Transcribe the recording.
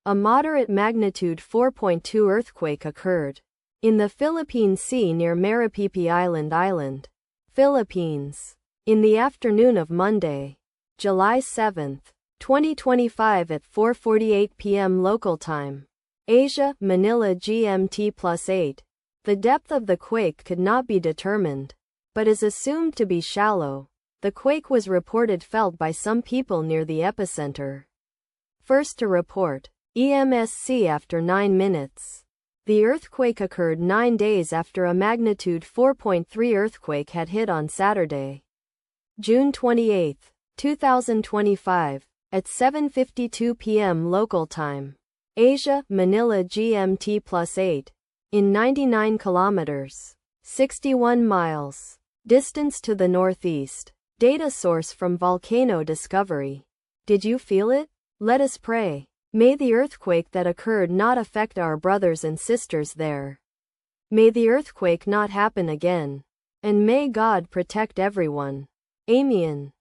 A moderate magnitude 4.2 earthquake occurred in the Philippine Sea near Maripipi Island, Philippines, in the afternoon of Monday, July 7, 2025 at 4:48 p.m. local time. Asia, Manila GMT+8. The depth of the quake could not be determined, but is assumed to be shallow. The quake was reported felt by some people near the epicenter. First to report, EMSC after 9 minutes. The earthquake occurred 9 days after a magnitude 4.3 earthquake had hit on Saturday, June 28, 2025, at 7:52 p.m. local time. Asia, Manila GMT+8. In 99 kilometers, 61 miles, distance to the northeast. Data source from Volcano Discovery. Did you feel it? Let us pray. May the earthquake that occurred not affect our brothers and sisters there. May the earthquake not happen again. And may God protect everyone. Amen.